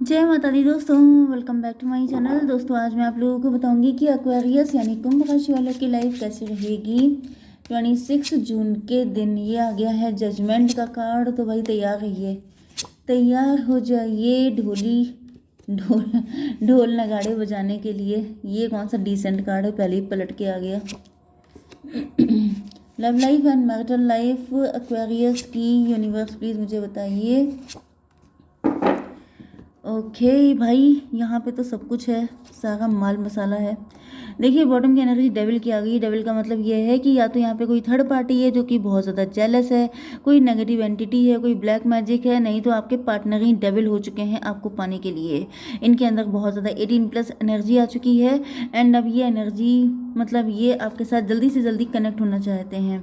जय माता दी दोस्तों, welcome back to my channel. दोस्तों आज मैं आप लोगों को बताऊंगी कि एक्वेरियस यानी कुंभ राशि वालों की लाइफ कैसी रहेगी 26 जून के दिन। ये आ गया है जजमेंट का कार्ड, तो भाई तैयार रहिए, तैयार हो जाइए ढोल ढोल नगाड़े बजाने के लिए। ये कौन सा डिसेंट कार्ड है, पहले ही पलट के आ गया। Love life and marital life Aquarius की यूनिवर्स प्लीज़ मुझे बताइए। ओके भाई, यहाँ पे तो सब कुछ है, सारा माल मसाला है। देखिए बॉटम की एनर्जी डेविल की आ गई। डेविल का मतलब ये है कि या तो यहाँ पे कोई थर्ड पार्टी है जो कि बहुत ज़्यादा जेलस है, कोई नेगेटिव एंटिटी है, कोई ब्लैक मैजिक है, नहीं तो आपके पार्टनर ही डेविल हो चुके हैं आपको पाने के लिए। इनके अंदर बहुत ज़्यादा 18+ एनर्जी आ चुकी है एंड अब ये एनर्जी मतलब ये आपके साथ जल्दी से जल्दी कनेक्ट होना चाहते हैं।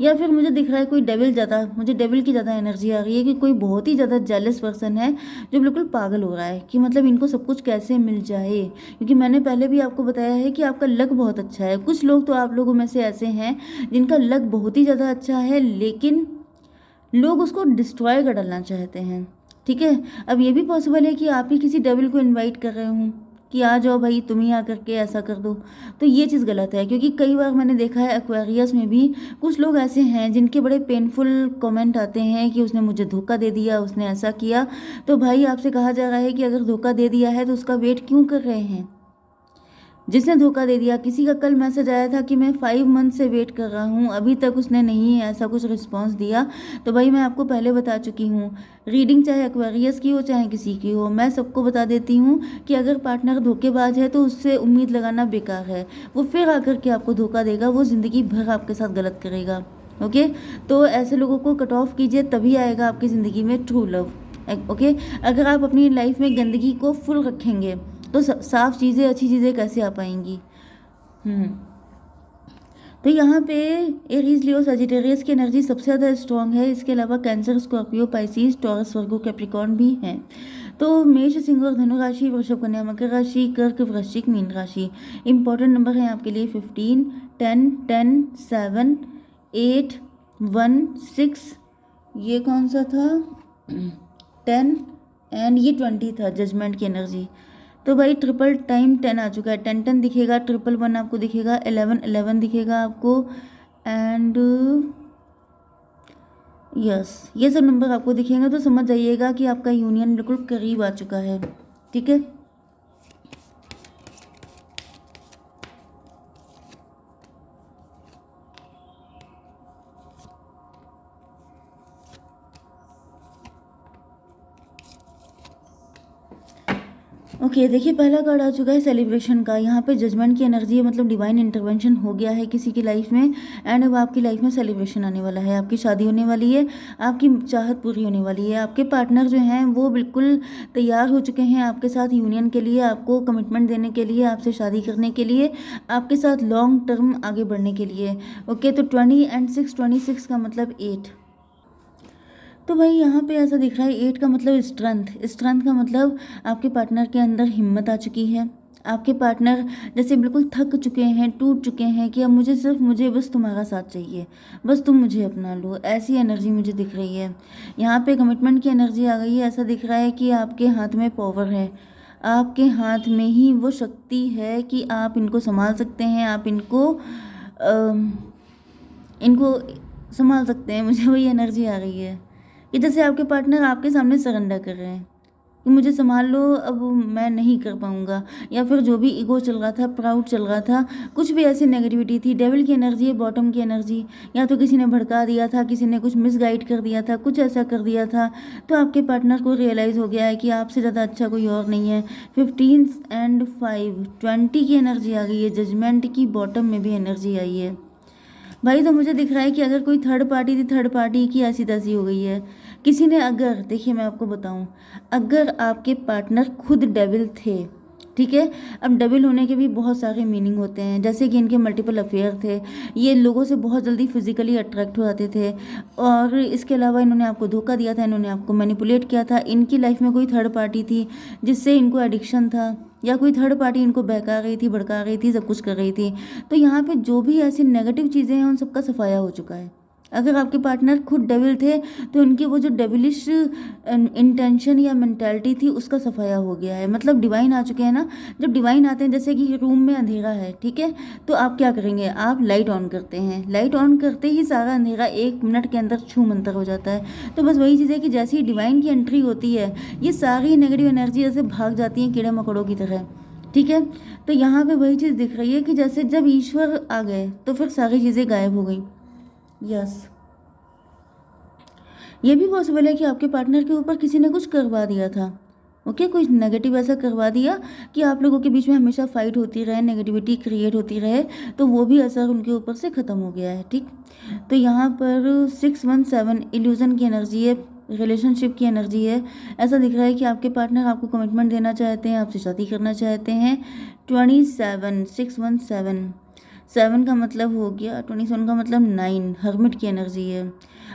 या फिर मुझे दिख रहा है कोई मुझे डेविल की ज़्यादा एनर्जी आ रही है कि कोई बहुत ही ज़्यादा जेलस पर्सन है जो बिल्कुल पागल हो रहा है कि मतलब इनको सब कुछ कैसे मिल जाए। क्योंकि मैंने पहले भी आपको बताया है कि आपका लक बहुत अच्छा है। कुछ लोग तो आप लोगों में से ऐसे हैं जिनका लक बहुत ही ज़्यादा अच्छा है, लेकिन लोग उसको डिस्ट्रॉय कर डालना चाहते हैं। ठीक है, अब ये भी पॉसिबल है कि आप ही किसी डेविल को इनवाइट कर रहे हों कि आ जाओ भाई, तुम ही आकर के ऐसा कर दो। तो ये चीज़ गलत है, क्योंकि कई बार मैंने देखा है एक्वेरियस में भी कुछ लोग ऐसे हैं जिनके बड़े पेनफुल कमेंट आते हैं कि उसने मुझे धोखा दे दिया, उसने ऐसा किया। तो भाई आपसे कहा जा रहा है कि अगर धोखा दे दिया है तो उसका वेट क्यों कर रहे हैं। जिसने धोखा दे दिया, किसी का कल मैसेज आया था कि मैं 5 मंथ से वेट कर रहा हूँ, अभी तक उसने नहीं ऐसा कुछ रिस्पॉन्स दिया। तो भाई मैं आपको पहले बता चुकी हूँ, रीडिंग चाहे एक्वेरियस की हो चाहे किसी की हो, मैं सबको बता देती हूँ कि अगर पार्टनर धोखेबाज है तो उससे उम्मीद लगाना बेकार है। वो फिर आकर के आपको धोखा देगा, वो ज़िंदगी भर आपके साथ गलत करेगा। ओके, तो ऐसे लोगों को कट ऑफ कीजिए, तभी आएगा आपकी ज़िंदगी में ट्रू लव। ओके, अगर आप अपनी लाइफ में गंदगी को फुल रखेंगे तो साफ चीज़ें, अच्छी चीज़ें कैसे आ पाएंगी। हम्म तो यहाँ पे एरीज, लियो, सजिटेरियस की एनर्जी सबसे ज़्यादा स्ट्रॉन्ग है। इसके अलावा कैंसर, स्कॉर्पियो, पाइसिस, टॉरस, वर्गो, कैप्रिकॉर्न भी हैं। तो मेष, सिंह और धनु राशि, वृषभ, कन्या, मकर राशि, कर्क, वृश्चिक, मीन राशि। इंपॉर्टेंट नंबर है आपके लिए 15, 10, 10, 7, 8, 1, 6। ये कौन सा था 10 एंड ये 20 था, जजमेंट की एनर्जी। तो भाई ट्रिपल टाइम 10 आ चुका है, 10 10 दिखेगा, 111 आपको दिखेगा, 11 11 दिखेगा आपको एंड यस, ये सब नंबर आपको दिखेंगे तो समझ जाइएगा कि आपका यूनियन बिल्कुल करीब आ चुका है। ठीक है, ओके देखिए पहला कार्ड आ चुका है सेलिब्रेशन का। यहाँ पे जजमेंट की एनर्जी है, मतलब डिवाइन इंटरवेंशन हो गया है किसी की लाइफ में एंड अब आपकी लाइफ में सेलिब्रेशन आने वाला है, आपकी शादी होने वाली है, आपकी चाहत पूरी होने वाली है। आपके पार्टनर जो हैं वो बिल्कुल तैयार हो चुके हैं आपके साथ यूनियन के लिए, आपको कमिटमेंट देने के लिए, आपसे शादी करने के लिए, आपके साथ लॉन्ग टर्म आगे बढ़ने के लिए। ओके, तो 20 एंड 6, 26 का मतलब 8। तो भाई यहाँ पे ऐसा दिख रहा है 8 का मतलब स्ट्रेंथ। स्ट्रेंथ का मतलब आपके पार्टनर के अंदर हिम्मत आ चुकी है। आपके पार्टनर जैसे बिल्कुल थक चुके हैं, टूट चुके हैं कि अब मुझे बस तुम्हारा साथ चाहिए, बस तुम मुझे अपना लो, ऐसी एनर्जी मुझे दिख रही है। यहाँ पे कमिटमेंट की एनर्जी आ गई है। ऐसा दिख रहा है कि आपके हाथ में पावर है, आपके हाथ में ही वो शक्ति है कि आप इनको संभाल सकते हैं, आप इनको संभाल सकते हैं। मुझे वही एनर्जी आ रही है कि जैसे आपके पार्टनर आपके सामने सरेंडर कर रहे हैं कि मुझे संभाल लो, अब मैं नहीं कर पाऊंगा। या फिर जो भी ईगो चल रहा था, प्राउड चल रहा था, कुछ भी ऐसी नेगेटिविटी थी, डेविल की एनर्जी है, बॉटम की एनर्जी। या तो किसी ने भड़का दिया था, किसी ने कुछ मिसगाइड कर दिया था, कुछ ऐसा कर दिया था, तो आपके पार्टनर को रियलाइज़ हो गया है कि आपसे ज़्यादा अच्छा कोई और नहीं है। 15 एंड 5, 20 की एनर्जी आ गई है, जजमेंट की बॉटम में भी एनर्जी आई है। भाई तो मुझे दिख रहा है कि अगर कोई थर्ड पार्टी थी, थर्ड पार्टी की ऐसी तैसी हो गई है। किसी ने, अगर देखिए मैं आपको बताऊं, अगर आपके पार्टनर खुद डेविल थे, ठीक है, अब डेविल होने के भी बहुत सारे मीनिंग होते हैं, जैसे कि इनके मल्टीपल अफेयर थे, ये लोगों से बहुत जल्दी फिजिकली अट्रैक्ट हो जाते थे, और इसके अलावा इन्होंने आपको धोखा दिया था, इन्होंने आपको मैनिपुलेट किया था। इनकी लाइफ में कोई थर्ड पार्टी थी जिससे इनको एडिक्शन था, या कोई थर्ड पार्टी इनको बहका रही थी, भड़का रही थी, सब कुछ कर रही थी। तो यहाँ पे जो भी ऐसी नेगेटिव चीज़ें हैं उन सबका सफाया हो चुका है। अगर आपके पार्टनर खुद डेविल थे तो उनकी वो जो डेविलिश इंटेंशन या मेंटालिटी थी उसका सफाया हो गया है, मतलब डिवाइन आ चुके हैं ना। जब डिवाइन आते हैं, जैसे कि रूम में अंधेरा है, ठीक है, तो आप क्या करेंगे, आप लाइट ऑन करते हैं, लाइट ऑन करते ही सारा अंधेरा 1 मिनट के अंदर छू मंतर हो जाता है। तो बस वही चीज़ है कि जैसे ही डिवाइन की एंट्री होती है, ये सारी नेगेटिव एनर्जी जैसे भाग जाती है कीड़े मकोड़ों की तरह, ठीक है। तो यहाँ पे वही चीज़ दिख रही है कि जैसे जब ईश्वर आ गए तो फिर सारी चीज़ें गायब हो गई। यस, ये भी पॉसिबल है कि आपके पार्टनर के ऊपर किसी ने कुछ करवा दिया था। ओके, कुछ नेगेटिव ऐसा करवा दिया कि आप लोगों के बीच में हमेशा फाइट होती रहे, नेगेटिविटी क्रिएट होती रहे, तो वो भी असर उनके ऊपर से ख़त्म हो गया है, ठीक। तो यहाँ पर 617 इल्यूज़न की एनर्जी है, रिलेशनशिप की एनर्जी है। ऐसा दिख रहा है कि आपके पार्टनर आपको कमिटमेंट देना चाहते हैं, आपसे शादी करना चाहते हैं। 27 617 7 का मतलब हो गया, 27 का मतलब 9, हर्मिट की एनर्जी है।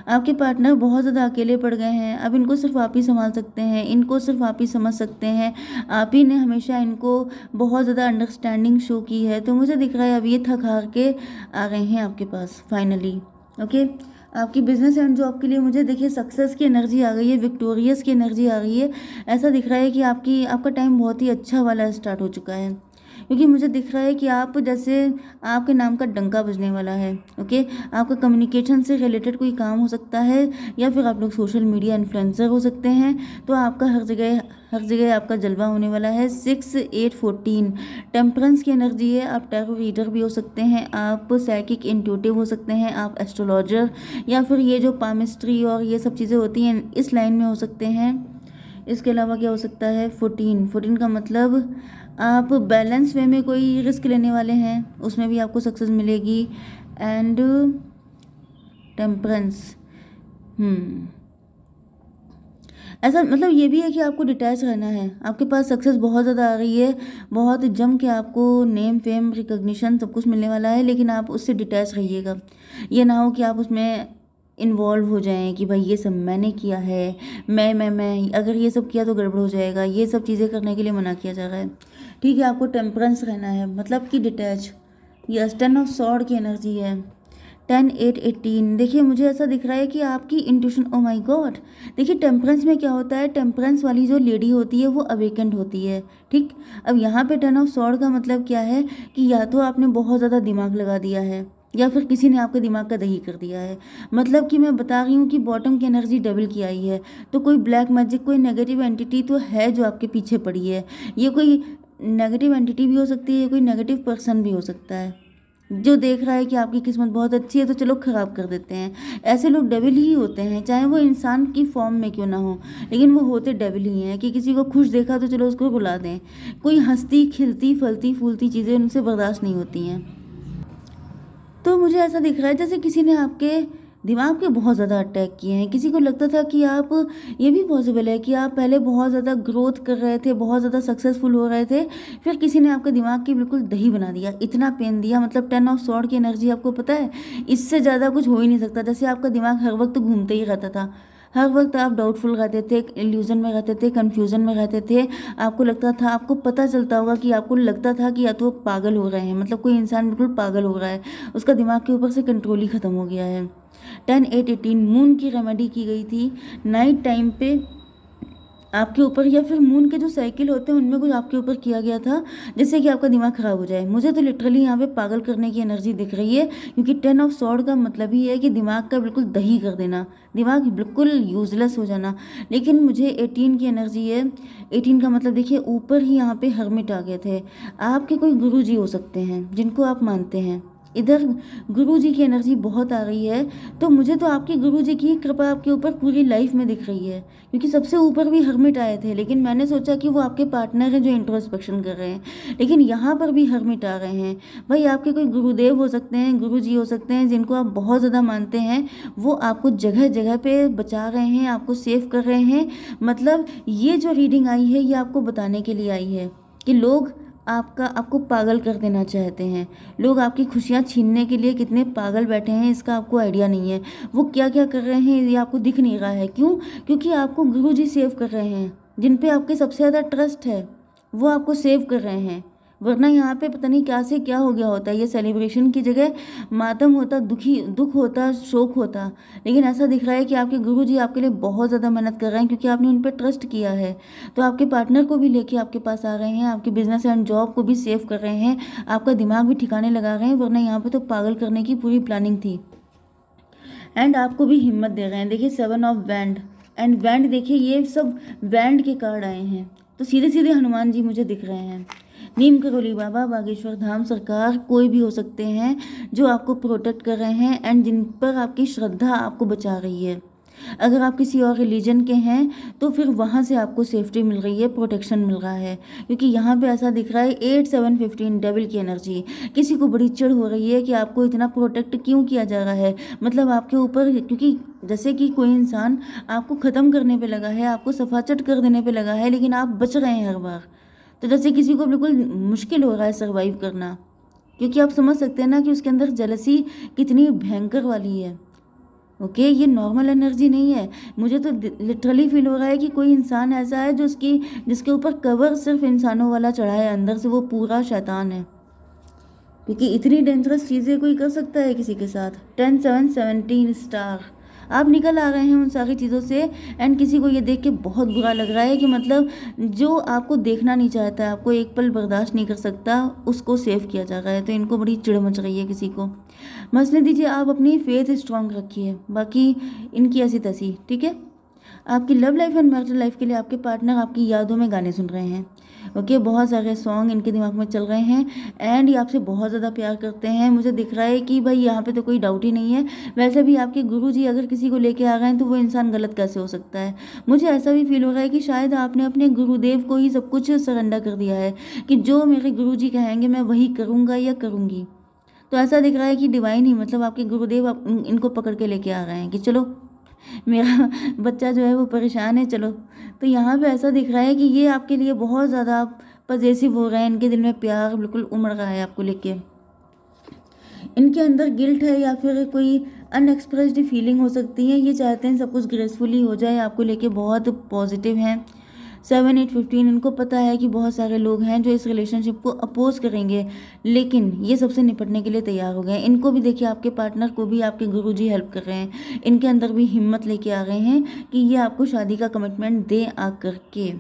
आपके पार्टनर बहुत ज़्यादा अकेले पड़ गए हैं, अब इनको सिर्फ आप ही संभाल सकते हैं, इनको सिर्फ आप ही समझ सकते हैं, आप ही ने हमेशा इनको बहुत ज़्यादा अंडरस्टैंडिंग शो की है। तो मुझे दिख रहा है अब ये थक हार के आ गए हैं आपके पास फाइनली। ओके, आपकी बिजनेस एंड जॉब के लिए मुझे देखिए सक्सेस की एनर्जी आ गई है, विक्टोरियस की एनर्जी आ गई है। ऐसा दिख रहा है कि आपका टाइम बहुत ही अच्छा वाला स्टार्ट हो चुका है, क्योंकि मुझे दिख रहा है कि आप जैसे आपके नाम का डंका बजने वाला है। ओके, आपका कम्युनिकेशन से रिलेटेड कोई काम हो सकता है, या फिर आप लोग सोशल मीडिया इन्फ्लुएंसर हो सकते हैं, तो आपका हर जगह आपका जलवा होने वाला है। 6 8 14 टेम्परेंस की एनर्जी है। आप टैरो रीडर भी हो सकते हैं, आप साइकिक इंट्यूटिव हो सकते हैं, आप एस्ट्रोलॉजर, या फिर ये जो पामिस्ट्री और ये सब चीज़ें होती हैं इस लाइन में हो सकते हैं। इसके अलावा क्या हो सकता है, 14 का मतलब आप बैलेंस वे में कोई रिस्क लेने वाले हैं, उसमें भी आपको सक्सेस मिलेगी। एंड टेम्परेंस, ऐसा मतलब ये भी है कि आपको डिटैच रहना है। आपके पास सक्सेस बहुत ज़्यादा आ रही है, बहुत जम के आपको नेम फेम रिकग्निशन सब कुछ मिलने वाला है, लेकिन आप उससे डिटैच रहिएगा। ये ना हो कि आप उसमें इन्वॉल्व हो जाएं कि भाई ये सब मैंने किया है, मैं अगर ये सब किया तो गड़बड़ हो जाएगा, ये सब चीज़ें करने के लिए मना किया जा रहा है, ठीक है। आपको टेम्परेंस रहना है, मतलब कि डिटैच। यस, 10 ऑफ सॉर्ड की एनर्जी है। 10 8 18 देखिए मुझे ऐसा दिख रहा है कि आपकी इंट्यूशन, ओ माय गॉड, देखिए टेम्परेंस में क्या होता है, टेम्परेंस वाली जो लेडी होती है वो अवेकेंड होती है, ठीक। अब यहाँ पे 10 ऑफ सॉर्ड का मतलब क्या है कि या तो आपने बहुत ज़्यादा दिमाग लगा दिया है, या फिर किसी ने आपके दिमाग का दही कर दिया है। मतलब कि मैं बता रही हूँ कि बॉटम की एनर्जी डबल की आई है, तो कोई ब्लैक मैजिक, कोई नेगेटिव एंटिटी तो है जो आपके पीछे पड़ी है। ये कोई नेगेटिव एंटिटी भी हो सकती है, कोई नेगेटिव पर्सन भी हो सकता है जो देख रहा है कि आपकी किस्मत बहुत अच्छी है तो चलो ख़राब कर देते हैं। ऐसे लोग डेविल ही होते हैं, चाहे वो इंसान की फॉर्म में क्यों ना हो, लेकिन वो होते डेविल ही हैं कि किसी को खुश देखा तो चलो उसको रुला दें। कोई हंसती खिलती फलती फूलती चीज़ें उनसे बर्दाश्त नहीं होती हैं। तो मुझे ऐसा दिख रहा है जैसे किसी ने आपके दिमाग पे बहुत ज़्यादा अटैक किए हैं। किसी को लगता था कि आप, ये भी पॉसिबल है कि आप पहले बहुत ज़्यादा ग्रोथ कर रहे थे, बहुत ज़्यादा सक्सेसफुल हो रहे थे, फिर किसी ने आपके दिमाग की बिल्कुल दही बना दिया, इतना पेन दिया। मतलब 10 ऑफ सॉर्ड की एनर्जी आपको पता है, इससे ज़्यादा कुछ हो ही नहीं सकता। जैसे आपका दिमाग हर वक्त घूमते ही रहता था, हर वक्त आप डाउटफुल रहते थे, इल्यूजन में रहते थे, कन्फ्यूजन में रहते थे। आपको लगता था, आपको पता चलता होगा कि आपको लगता था कि या तो वो पागल हो रहे हैं, मतलब कोई इंसान बिल्कुल पागल हो रहा है, उसका दिमाग के ऊपर से कंट्रोल ही खत्म हो गया है। 10 8 18 मून की रेमेडी की गई थी नाइट टाइम पे आपके ऊपर, या फिर मून के जो साइकिल होते हैं उनमें कुछ आपके ऊपर किया गया था जिससे कि आपका दिमाग ख़राब हो जाए। मुझे तो लिटरली यहाँ पे पागल करने की एनर्जी दिख रही है, क्योंकि 10 ऑफ सॉर्ड का मतलब ही है कि दिमाग का बिल्कुल दही कर देना, दिमाग बिल्कुल यूजलेस हो जाना। लेकिन मुझे 18 की एनर्जी है। 18 का मतलब देखिए ऊपर ही यहाँ पे हर्मिट आ गए थे। आपके कोई गुरु जी हो सकते हैं जिनको आप मानते हैं, इधर गुरुजी की एनर्जी बहुत आ रही है। तो मुझे तो आपके गुरुजी की कृपा आपके ऊपर पूरी लाइफ में दिख रही है, क्योंकि सबसे ऊपर भी हर्मिट आए थे, लेकिन मैंने सोचा कि वो आपके पार्टनर हैं जो इंट्रोस्पेक्शन कर रहे हैं, लेकिन यहाँ पर भी हर्मिट आ रहे हैं। भाई आपके कोई गुरुदेव हो सकते हैं, गुरुजी हो सकते हैं जिनको आप बहुत ज़्यादा मानते हैं, वो आपको जगह जगह पे बचा रहे हैं, आपको सेव कर रहे हैं। मतलब ये जो रीडिंग आई है ये आपको बताने के लिए आई है कि लोग आपको पागल कर देना चाहते हैं, लोग आपकी खुशियाँ छीनने के लिए कितने पागल बैठे हैं इसका आपको आइडिया नहीं है। वो क्या क्या कर रहे हैं ये आपको दिख नहीं रहा है। क्यों? क्योंकि आपको गुरुजी सेव कर रहे हैं, जिन पे आपके सबसे ज़्यादा ट्रस्ट है वो आपको सेव कर रहे हैं। वरना यहाँ पे पता नहीं क्या से क्या हो गया होता है, ये सेलिब्रेशन की जगह मातम होता, दुख होता, शोक होता। लेकिन ऐसा दिख रहा है कि आपके गुरुजी आपके लिए बहुत ज़्यादा मेहनत कर रहे हैं, क्योंकि आपने उन पर ट्रस्ट किया है। तो आपके पार्टनर को भी लेके आपके पास आ रहे हैं, आपके बिजनेस एंड जॉब को भी सेव कर रहे हैं, आपका दिमाग भी ठिकाने लगा रहे हैं, वरना यहाँ पे तो पागल करने की पूरी प्लानिंग थी। एंड आपको भी हिम्मत दे रहे हैं। देखिए 7 ऑफ वैंड एंड वैंड, देखिए ये सब वैंड के कार्ड आए हैं, तो सीधे सीधे हनुमान जी मुझे दिख रहे हैं। नीम करोली बाबा, बागेश्वर धाम सरकार, कोई भी हो सकते हैं जो आपको प्रोटेक्ट कर रहे हैं एंड जिन पर आपकी श्रद्धा आपको बचा रही है। अगर आप किसी और रिलीजन के हैं तो फिर वहाँ से आपको सेफ्टी मिल रही है, प्रोटेक्शन मिल रहा है, क्योंकि यहाँ पे ऐसा दिख रहा है 8 7 15 डेविल की एनर्जी। किसी को बड़ी चिढ़ हो रही है कि आपको इतना प्रोटेक्ट क्यों किया जा रहा है, मतलब आपके ऊपर, क्योंकि जैसे कि कोई इंसान आपको ख़त्म करने पे लगा है, आपको सफाचट कर देने पे लगा है, लेकिन आप बच रहे हैं हर बार। तो जैसे किसी को बिल्कुल मुश्किल हो रहा है सर्वाइव करना, क्योंकि आप समझ सकते हैं ना कि उसके अंदर जेलसी कितनी भयंकर वाली है। ओके, ये नॉर्मल एनर्जी नहीं है। मुझे तो लिटरली फील हो रहा है कि कोई इंसान ऐसा है जिसके ऊपर कवर सिर्फ इंसानों वाला चढ़ा है, अंदर से वो पूरा शैतान है, क्योंकि इतनी डेंजरस चीज़ें कोई कर सकता है किसी के साथ। 10 7 17 स्टार, आप निकल आ रहे हैं उन सारी चीज़ों से। एंड किसी को ये देख के बहुत बुरा लग रहा है कि मतलब जो आपको देखना नहीं चाहता, आपको एक पल बर्दाश्त नहीं कर सकता, उसको सेव किया जा रहा है। तो इनको बड़ी चिढ़ मच रही है किसी को। मसले दीजिए, आप अपनी फेथ स्ट्रांग रखिए, बाकी इनकी ऐसी तैसी, ठीक है। आपकी love life and marital life के लिए आपके पार्टनर आपकी यादों में गाने सुन रहे हैं। ओके, बहुत सारे सॉन्ग इनके दिमाग में चल रहे हैं एंड ये आपसे बहुत ज़्यादा प्यार करते हैं। मुझे दिख रहा है कि भाई यहाँ पे तो कोई डाउट ही नहीं है। वैसे भी आपके गुरुजी अगर किसी को लेके आ गए हैं तो वो इंसान गलत कैसे हो सकता है। मुझे ऐसा भी फील हो रहा है कि शायद आपने अपने गुरुदेव को ही सब कुछ सरेंडर कर दिया है, कि जो मेरे गुरुजी कहेंगे मैं वही करूँगा या करूँगी। तो ऐसा दिख रहा है कि डिवाइन ही, मतलब आपके गुरुदेव इनको पकड़ के लेके आ रहे हैं कि चलो मेरा बच्चा जो है वो परेशान है, चलो। तो यहाँ पे ऐसा दिख रहा है कि ये आपके लिए बहुत ज़्यादा पजेसिव हो रहे हैं, इनके दिल में प्यार बिल्कुल उमड़ रहा है आपको लेके। इनके अंदर गिल्ट है या फिर कोई अनएक्सप्रेस्ड फीलिंग हो सकती है। ये चाहते हैं सब कुछ ग्रेसफुली हो जाए, आपको लेके बहुत पॉजिटिव हैं। 7 8 15, इनको पता है कि बहुत सारे लोग हैं जो इस रिलेशनशिप को अपोज करेंगे, लेकिन ये सबसे निपटने के लिए तैयार हो गए। इनको भी देखिए, आपके पार्टनर को भी आपके गुरुजी हेल्प कर रहे हैं, इनके अंदर भी हिम्मत लेके आ गए हैं कि ये आपको शादी का कमिटमेंट दे आ करके।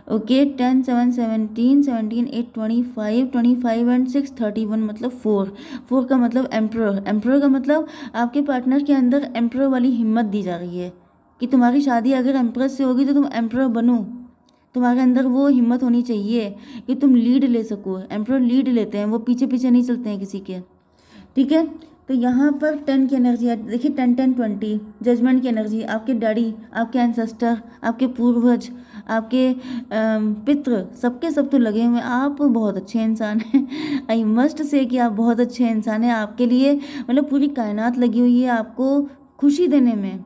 ओके, 10 7 17 17 8 25 25 एंड 6 31, मतलब 4 का मतलब एम्प्रर का मतलब आपके पार्टनर के अंदर एम्प्रर वाली हिम्मत दी जा रही है कि तुम्हारी शादी अगर एम्प्रेस से होगी तो तुम एम्प्रर बनो। तुम्हारे अंदर वो हिम्मत होनी चाहिए कि तुम लीड ले सको। एम्प्रर लीड लेते हैं, वो पीछे पीछे नहीं चलते हैं किसी के, ठीक है। तो यहाँ पर 10 की एनर्जी है, देखिए 10 10 20, जजमेंट की एनर्जी। आपके डैडी, आपके एंसेस्टर, आपके पूर्वज, आपके पितृ, सबके सब तो लगे हुए हैं। आप बहुत अच्छे इंसान हैं, आई मस्ट से कि आप बहुत अच्छे इंसान हैं। आपके लिए मतलब पूरी कायनात लगी हुई है आपको खुशी देने में,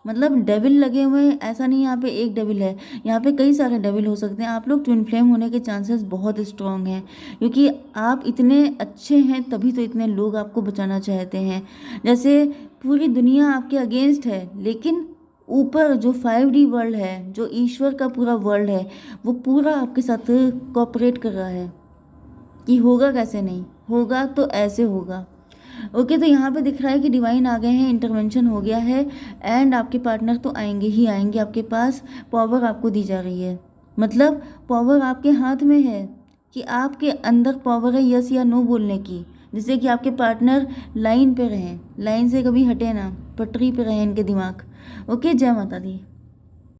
मतलब डेविल लगे हुए हैं। ऐसा नहीं यहाँ पे एक डेविल है, यहाँ पे कई सारे डेविल हो सकते हैं। आप लोग ट्विन फ्लेम होने के चांसेस बहुत स्ट्रांग हैं, क्योंकि आप इतने अच्छे हैं तभी तो इतने लोग आपको बचाना चाहते हैं। जैसे पूरी दुनिया आपके अगेंस्ट है, लेकिन ऊपर जो 5D वर्ल्ड है, जो ईश्वर का पूरा वर्ल्ड है, वो पूरा आपके साथ कोऑपरेट कर रहा है कि होगा कैसे, नहीं होगा तो ऐसे होगा। ओके, तो यहाँ पे दिख रहा है कि डिवाइन आ गए हैं, इंटरवेंशन हो गया है एंड आपके पार्टनर तो आएंगे ही आएंगे आपके पास। पावर आपको दी जा रही है, मतलब पावर आपके हाथ में है कि आपके अंदर पावर है यस या नो बोलने की, जिससे कि आपके पार्टनर लाइन पे रहें, लाइन से कभी हटे ना, पटरी पे रहें इनके दिमाग। ओके, जय माता दी।